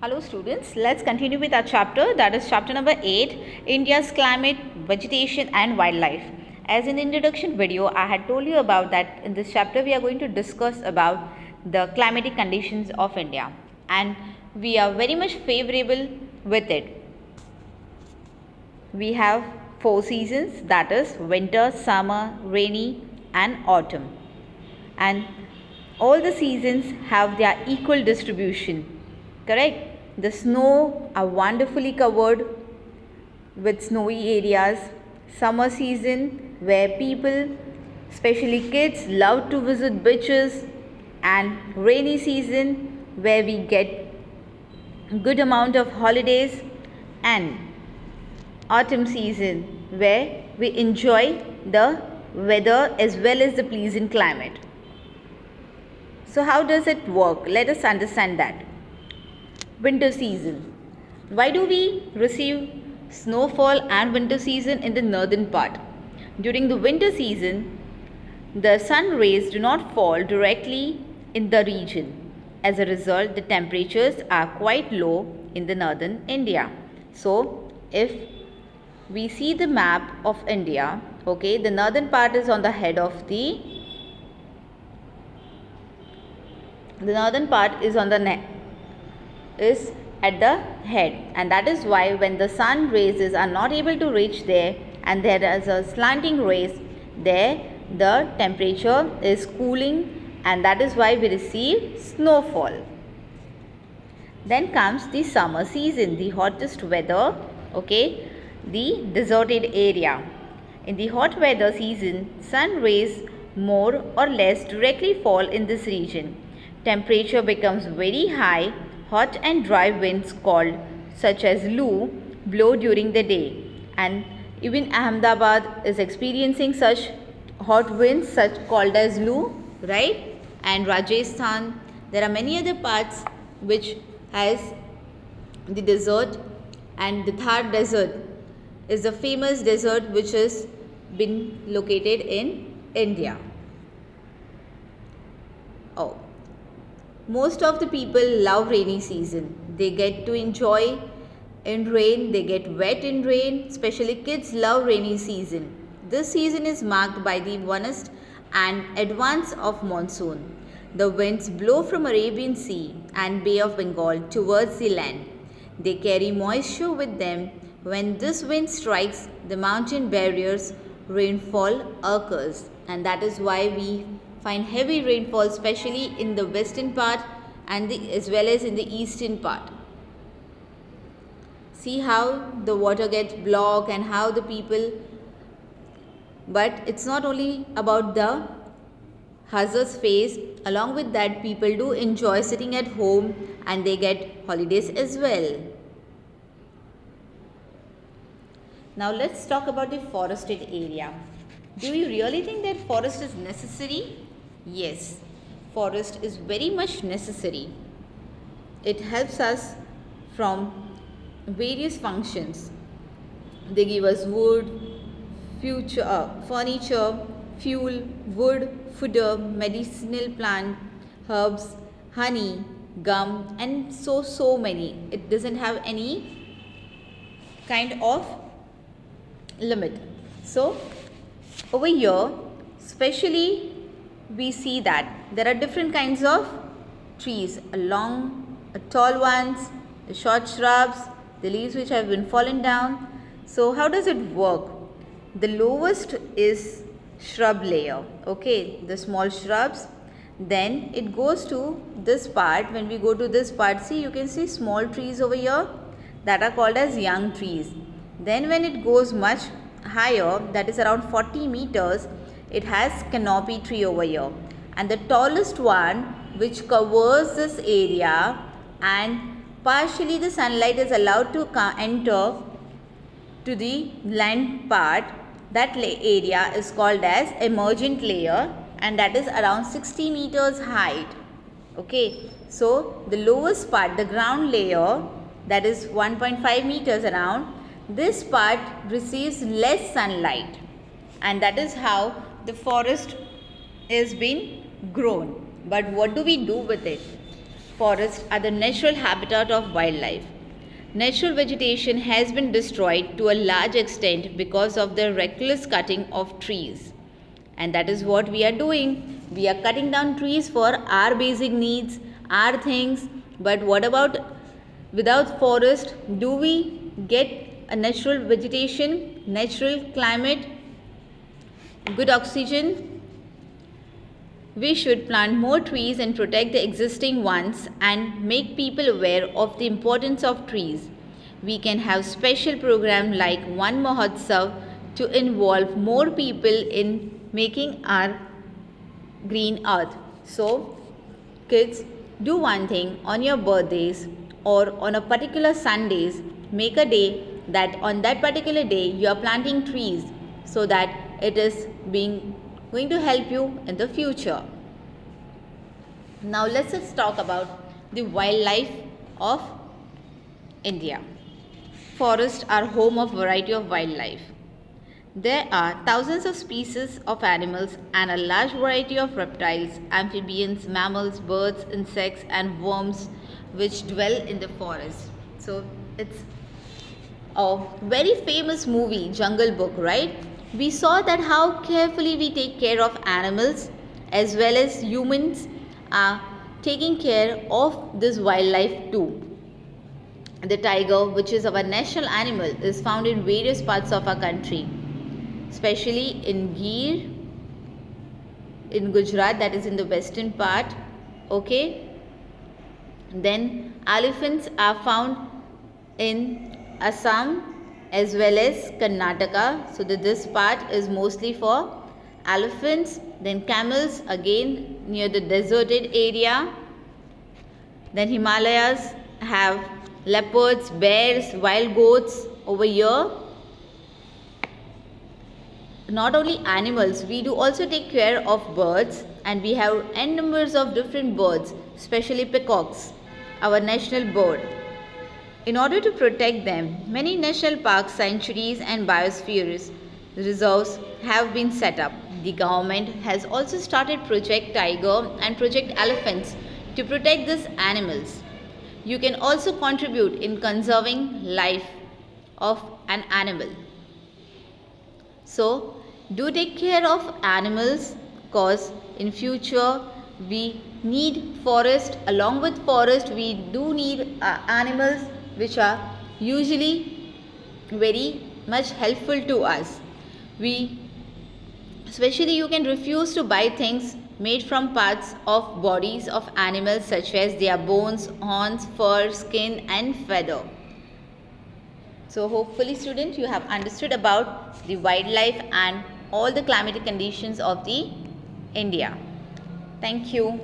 Hello students, let's continue with our chapter, that is chapter number 8, India's climate, vegetation and wildlife. As in the introduction video, I had told you about that in this chapter we are going to discuss about the climatic conditions of India, and we are very much favorable with it. We have 4 seasons, that is winter, summer, rainy and autumn, and all the seasons have their equal distribution. Correct? The snow are wonderfully covered with snowy areas. Summer season where people, especially kids, love to visit beaches, and rainy season where we get good amount of holidays, and autumn season where we enjoy the weather as well as the pleasant climate. So how does it work? Let us understand that. Winter season. Why do we receive snowfall and winter season in the northern part? During the winter season, the sun rays do not fall directly in the region. As a result, the temperatures are quite low in the northern India. So, if we see the map of India, okay, the northern part is on the head of the northern part is on the is at the head, and that is why when the sun rays are not able to reach there and there is a slanting rays there, the temperature is cooling, and that is why we receive snowfall. Then comes the summer season, the hottest weather, okay, the deserted area. In the hot weather season, sun rays more or less directly fall in this region. Temperature becomes very high. Hot and dry winds called such as loo blow during the day, and even Ahmedabad is experiencing such hot winds such called as loo, right? And Rajasthan, there are many other parts which has the desert, and the Thar desert is the famous desert which has been located in India. Most of the people love rainy season. They get to enjoy in rain, they get wet in rain, especially kids love rainy season. This season is marked by the warmest and advance of monsoon. The winds blow from Arabian Sea and Bay of Bengal towards the land. They carry moisture with them. When this wind strikes the mountain barriers, rainfall occurs, and that is why we find heavy rainfall especially in the western part and as well as in the eastern part. See how the water gets blocked and how the people, but it's not only about the hazards faced, along with that people do enjoy sitting at home and they get holidays as well. Now let's talk about the forested area. Do you really think that forest is necessary? Yes, forest is very much necessary. It helps us from various functions. They give us wood, furniture, fuel, wood, fodder, medicinal plant, herbs, honey, gum, and so many. It doesn't have any kind of limit. So over here, especially we see that there are different kinds of trees, tall ones, the short shrubs, the leaves which have been fallen down. So how does it work? The lowest is shrub layer, okay, the small shrubs. Then it goes to this part. When we go to this part, see, you can see small trees over here that are called as young trees. Then when it goes much higher, that is around 40 meters, it has canopy tree over here, and the tallest one which covers this area and partially the sunlight is allowed to enter to the land part, that area is called as emergent layer, and that is around 60 meters height. Okay, so the lowest part, the ground layer, that is 1.5 meters around, this part receives less sunlight, and that is how the forest is being grown. But what do we do with it? Forests are the natural habitat of wildlife. Natural vegetation has been destroyed to a large extent because of the reckless cutting of trees. And that is what we are doing. We are cutting down trees for our basic needs, our things. But what about without forest? Do we get a natural vegetation, natural climate, good oxygen? We should plant more trees and protect the existing ones and make people aware of the importance of trees. We can have special programs like One Mahotsav to involve more people in making our green earth. So, kids, do one thing on your birthdays or on a particular Sundays, make a day that on that particular day you are planting trees so that it is going to help you in the future. Now let's just talk about the wildlife of India. Forests are home of variety of wildlife. There are thousands of species of animals and a large variety of reptiles, amphibians, mammals, birds, insects and worms which dwell in the forest. So it's a very famous movie, Jungle Book, right? We saw that how carefully we take care of animals as well as humans are taking care of this wildlife too. The tiger, which is our national animal, is found in various parts of our country, especially in Gir, in Gujarat, that is in the western part. Okay. Then elephants are found in Assam as well as Karnataka. So this part is mostly for elephants. Then camels again near the deserted area. Then Himalayas have leopards, bears, wild goats over here. Not only animals, we do also take care of birds, and we have n numbers of different birds, especially peacocks, our national bird. In order to protect them, many national parks, sanctuaries and biospheres reserves have been set up. The government has also started Project Tiger and Project Elephants to protect these animals. You can also contribute in conserving life of an animal. So, do take care of animals because in future we need forest. Along with forest, we do need animals which are usually very much helpful to us. Especially you can refuse to buy things made from parts of bodies of animals such as their bones, horns, fur, skin and feather. So hopefully students, you have understood about the wildlife and all the climatic conditions of the India. Thank you.